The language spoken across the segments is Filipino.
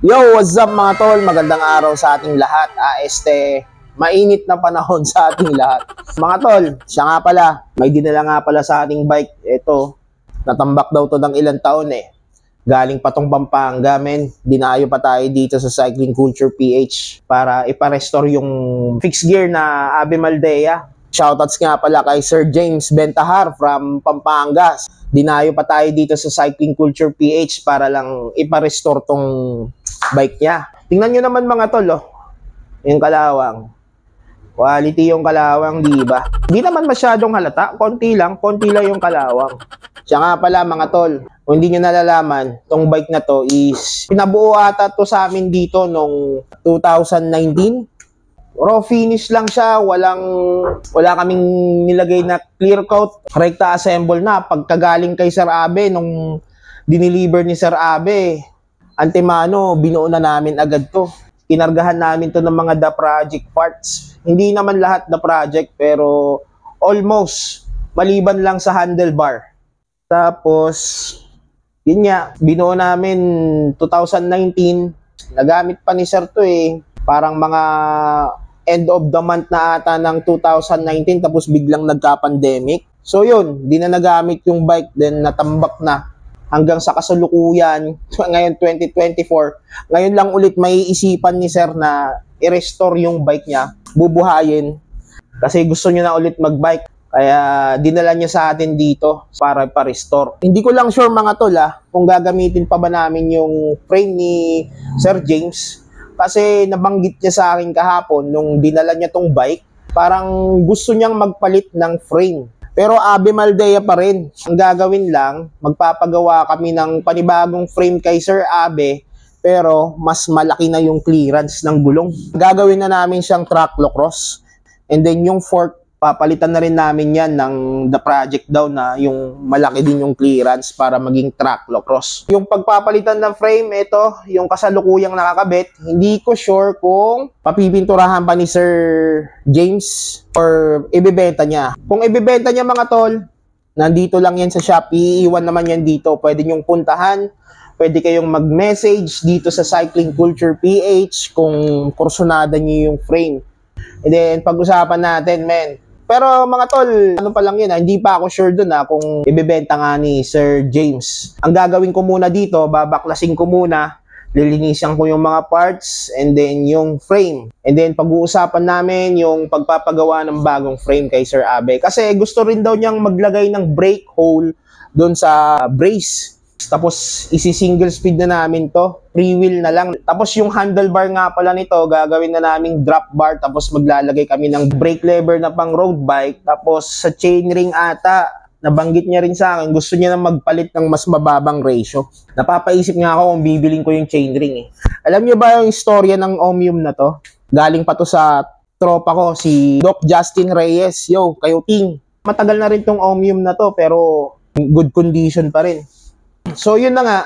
Yo, what's up mga tol? Magandang araw sa ating lahat. Mainit na panahon sa ating lahat. Mga tol, siya nga pala, may dinala nga pala sa ating bike. Ito, natambak daw to ng ilang taon eh. Galing pa tong Pampanga, men. Dinayo pa tayo dito sa Cycling Culture PH para ipa-restore yung fixed gear na Ave Maldea. Shoutouts nga pala kay Sir James Bentahar from Pampanga. Dinayo pa tayo dito sa Cycling Culture PH para lang ipa-restore tong bike niya. Tingnan nyo naman mga tol, oh. Yung kalawang. Quality yung kalawang, di ba? Di naman masyadong halata. Konti lang yung kalawang. Siya nga pala mga tol, kung hindi nyo nalalaman, tong bike na to is pinabuo ata to sa amin dito nung 2019. Raw finish lang siya, wala kaming nilagay na clear coat, rekta assemble na. Pagkagaling kay Sir Abe, nung dineliver ni Sir Abe, antemano, binuo na namin agad to. Kinargahan namin to ng mga The Project parts. Hindi naman lahat The Project, pero almost, maliban lang sa handlebar. Tapos, yun nga, binuo namin 2019, nagamit pa ni Sir to eh. Parang mga end of the month na ata ng 2019 tapos biglang nagka-pandemic. So yun, di na nagamit yung bike, then natambak na hanggang sa kasalukuyan ngayon 2024. Ngayon lang ulit may isipan ni Sir na i-restore yung bike niya, bubuhayin kasi gusto niya na ulit mag-bike. Kaya dinala niya sa atin dito para pa-restore. Hindi ko lang sure mga tol kung gagamitin pa ba namin yung frame ni Sir James. Kasi nabanggit niya sa akin kahapon nung dinala niya tong bike, parang gusto niyang magpalit ng frame. Pero Ave Maldea pa rin. Ang gagawin lang, magpapagawa kami ng panibagong frame kay Sir Abe, pero mas malaki na yung clearance ng gulong. Gagawin na namin siyang track cross. And then yung fork, papalitan na rin namin yan ng The Project daw na yung malaki din yung clearance para maging track cross. Yung pagpapalitan ng frame, ito, yung kasalukuyang nakakabit, hindi ko sure kung papipinturahan pa ni Sir James or ibibenta niya. Kung ibibenta niya mga tol, nandito lang yan sa Shopee, iiwan naman yan dito. Pwede nyong puntahan, pwede kayong mag-message dito sa Cycling Culture PH kung kursunada niyo yung frame. And then, pag-usapan natin, men. Pero mga tol, ano pa lang yun hindi pa ako sure dun kung ibebenta nga ni Sir James. Ang gagawin ko muna dito, babaklasin ko muna, lilinisan ko yung mga parts, and then yung frame. And then pag-uusapan namin yung pagpapagawa ng bagong frame kay Sir Abe. Kasi gusto rin daw niyang maglagay ng brake hole dun sa brace. Tapos isi-single speed na namin to, free wheel na lang. Tapos yung handlebar nga pala nito, gagawin na naming drop bar. Tapos maglalagay kami ng brake lever na pang road bike. Tapos sa chainring ata, nabanggit niya rin sa akin, gusto niya na magpalit ng mas mababang ratio. Napapaisip nga ako kung bibiling ko yung chainring eh. Alam niyo ba yung istorya ng Omnium na to? Galing pa to sa tropa ko, si Doc Justin Reyes. Yo, kayo ting. Matagal na rin tong Omnium na to, pero good condition pa rin. So yun na nga,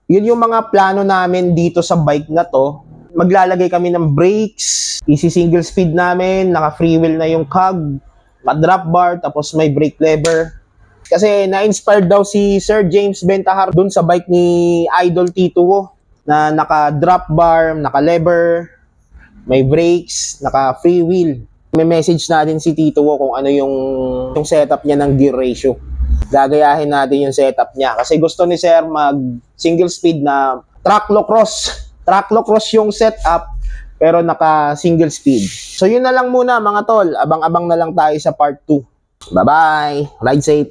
yun yung mga plano namin dito sa bike na to. Maglalagay kami ng brakes, isi-single speed namin, naka-free wheel na yung cog, pa-drop bar, tapos may brake lever. Kasi na-inspired daw si Sir James Bentahar dun sa bike ni Idol Tito na naka-drop bar, naka-lever, may brakes, naka-free wheel. May message natin si Tito kung ano yung setup niya ng gear ratio. Gagayahin natin yung setup niya kasi gusto ni Sir mag single speed na track cross yung setup pero naka single speed. So yun na lang muna mga tol, abang-abang na lang tayo sa part 2. Bye bye, ride safe.